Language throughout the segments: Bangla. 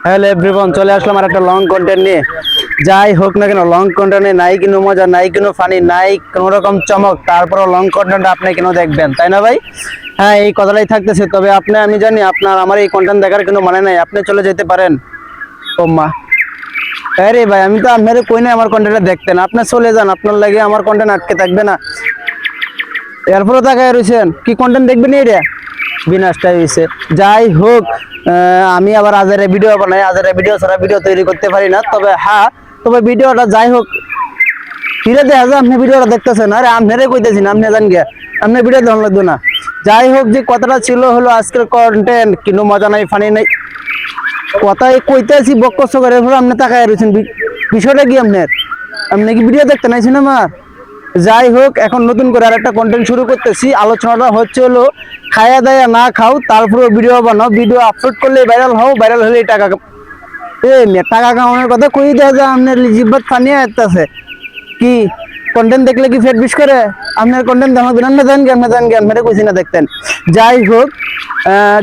হ্যালো এভরিওয়ান, চলে আসলাম আর একটা লং কন্টেন্ট নিয়ে। যাই হোক না কেন, লং কন্টেন্টে নাই কোনো মজা, নাই কোনো ফানি, নাই কোনো রকম চমক, তারপরও লং কন্টেন্ট আপনি কেন দেখবেন, তাই না ভাই? হ্যাঁ, এই কথাটাই থাকতেছে। তবে আপনি, আমি জানি আপনার আমার এই কন্টেন্ট দেখার কোনো মানে নাই, আপনি চলে যেতে পারেন। ও মা, আরে ভাই, আমি তো আপনার কই না আমার কন্টেন্টটা দেখতেন, আপনি চলে যান, আপনার লাগে আমার কন্টেন্ট আটকে থাকবে না। এরপরও তাকায় রয়েছেন, কি কন্টেন্ট দেখবেন এটা? বিনাশটাই হয়েছে। যাই হোক, আমি আবার আজারে ভিডিও বানাই, আজারে ভিডিও ছাড়া ভিডিও তৈরি করতে পারি না। তবে ভিডিওটা যাই হোক, ফিরে দেখা যায় আপনি ভিডিওটা দেখতেছেন। আরে আপনারে কইতেছি না, আপনি জান গিয়া আপনার ভিডিও দেখান লাগবে না। যাই হোক, যে কথাটা ছিল হলো আজকের কন্টেন্ট কিন্তু মজা নাই, ফানি নাই, কথাই কইতেছি বকস করে আপনি তাকায় রয়েছেন। বিষয়টা কি আপনি কি ভিডিও দেখতে নাইছেন আমার? যাই হোক, এখন নতুন করে আর একটা কন্টেন্ট শুরু করতেছি। আলোচনাটা হচ্ছে হলো খায়া দায়া না খাও, তারপরে ভিডিও বানাও, ভিডিও আপলোড করলে ভাইরাল হও, ভাইরাল হলে টাকা টাকা কামানোর কথা কই দেওয়া যায়। আপনার জিব্বাত ফানিয়ে আসতেছে কি? কন্টেন্ট দেখলে কি ফেট বিশ করে? আপনার কন্টেন্ট দেখাবেন, আপনি জান জ্ঞান মেরে কইছি না দেখতেন। যাই হোক,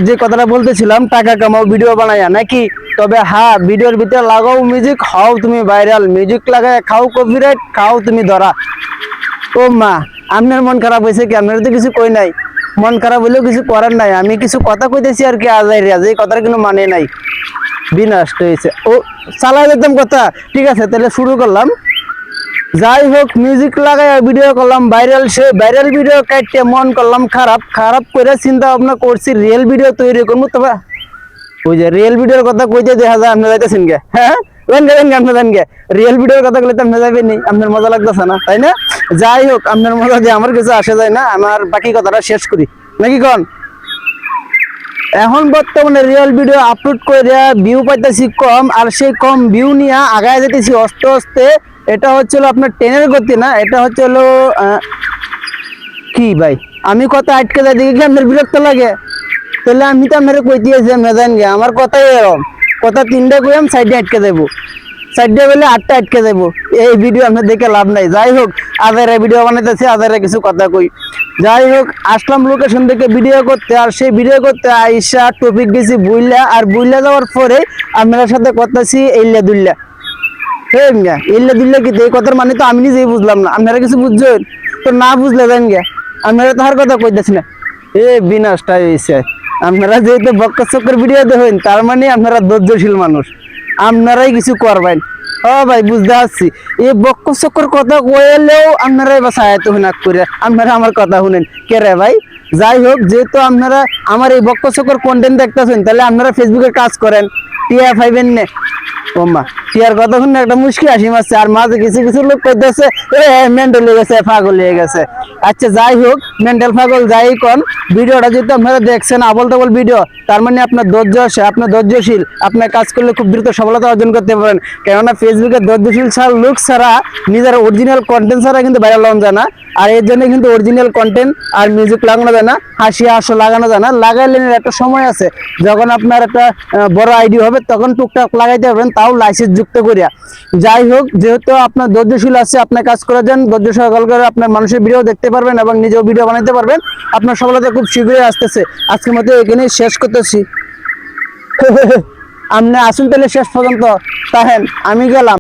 যে কথাটা বলতেছিলাম, টাকা কামাও ভিডিও বানাইয়া নাকি? তবে হ্যাঁ, ভিডিওর ভিতরে লাগাও মিউজিক, হও তুমি ভাইরাল, মিউজিক লাগায় খাও কপিরাইট, খাও তুমি ধরা। ও মা, আপনার মন খারাপ হয়েছে কি? আপনার তো কিছু কই নাই, মন খারাপ হলেও কিছু করার নাই। আমি কিছু কথা কইতেছি আর কি, আজাই রিয়াজ, এই কথার কোনো মানে নাই। বিনষ্ট হয়েছে। ও, চালা যেতাম কথা। ঠিক আছে, তাহলে শুরু করলাম। যাই হোক, মিউজিক লাগাই ভিডিও করলাম, ভাইরাল। সে ভাইরাল ভিডিও কাটতে মন করলাম খারাপ, খারাপ করে চিন্তা ভাবনা করছি রিয়েল ভিডিও তৈরি করবো। তবে ওই যে রিয়েল ভিডিওর কথা কইতে দেখা যায় আপনি যাইতেছেন গে। হ্যাঁ, রিয়েল ভিডিওর কথা বলে তো আপনি যাবেন নি, আপনার মজা লাগতেছে না, তাই না? যাই হোক, আপনার মজা দিয়ে আমার কিছু আসে যায় না। আমার বাকি কথাটা শেষ করি নাকি কন? এখন বর্তমানে রিয়েল ভিডিও আপলোড করে ভিউ পাইতেছি কম, আর সেই কম ভিউ নিয়ে আগায় যেতেছি আস্তে আস্তে। এটা হচ্ছিল আপনার ট্রেনের গতি না, এটা হচ্ছে হলো কি ভাই, আমি কথা আটকে যাই দেখি কি আপনার বিরক্ত লাগে? তাহলে আমি তো আপনার কই দিয়েছি মেজান গে, আমার কথাই এরকম। কথা তিনটা কইম, সাইডে আটকে দেবো, সাইডে বলে আটটা আটকে দেবো। এই ভিডিও আপনার দেখে লাভ নাই। যাই হোক, আদারে ভিডিও বানাইতেছি, আদারে কিছু কথা কই। যাই হোক, আসলাম লোকেশন থেকে ভিডিও করতে, আর সেই ভিডিও করতে আইসা টপিক দিয়েছি বুইলা, আর বুইলা যাওয়ার পরে আপনার সাথে কথাছি এইলা দুইলা। হ্যাঁ মিয়া, এইলা দুইলা কি? এই কথার মানে তো আমি নিজেই বুঝলাম না, আপনারা কিছু বুঝছেন? তো না বুঝলে দেন গে, আপনারা তো আর কথা কইতেছি না। বিনাশটা হয়েছে। আপনারা যেহেতু বক্কর চক্কর ভিডিও দেখেন, তার মানে আপনারা ধৈর্যশীল মানুষ, আপনারাই কিছু করবেন। ও ভাই, বুঝতে পারছি। এই বক্কর চক্কর কথা কইলেও আপনারাই বা সাহায্য হিনাক করে, আপনারা আমার কথা শুনেন কে রে ভাই? যাই হোক, যেহেতু আপনারা আমার এই বক্কর চক্কর কন্টেন্ট দেখতেছেন, তাহলে আপনারা ফেসবুকে কাজ করেন, টিয়া পাইবেন না। ও মা, টিয়ার কথা শুনে একটা মুশকিল হাসি মারছে, আর মাঝে কিছু কিছু লোক কইতেছে মেন্টাল হয়ে গেছে, পাগল হয়ে গেছে। আচ্ছা, যাই হোক, মেন্টাল পাগল যাই কোন, ভিডিওটা যেহেতু আপনারা দেখছেন আবল তাবল ভিডিও, তার মানে আপনার ধৈর্য আছে, আপনার ধৈর্যশীল, আপনার কাজ করলে খুব দ্রুত সফলতা অর্জন করতে পারেন। কেননা ফেসবুকে ধৈর্যশীল ছাড়া লোক ছাড়া, নিজের অরিজিনাল কন্টেন্ট ছাড়া কিন্তু ভাইরাল হওয়া যায় না। আর এর জন্য কিন্তু অরিজিনাল কন্টেন্ট আর মিউজিক লাগানো যায় না, হাসি হাস্য লাগানো যায় না। লাগাইলে একটা সময় আছে, যখন আপনার একটা বড় আইডি হবে, তখন টুকটাক লাগাইতে পারবেন, তাও লাইসেন্স যুক্ত করিয়া। যাই হোক, যেহেতু আপনার ধৈর্যশীল আছে, আপনার কাজ করে যান, ধৈর্য সহকারে করে আপনার মানুষের ভিডিও দেখতে পারবেন এবং নিজেও ভিডিও বানাইতে পারবেন। আপনার সফলতা খুব শীঘ্রই আসতেছে। আজকের মধ্যে এখানেই শেষ করতেছি। আপনি আসুন তাহলে শেষ পর্যন্ত, তাহেন আমি গেলাম।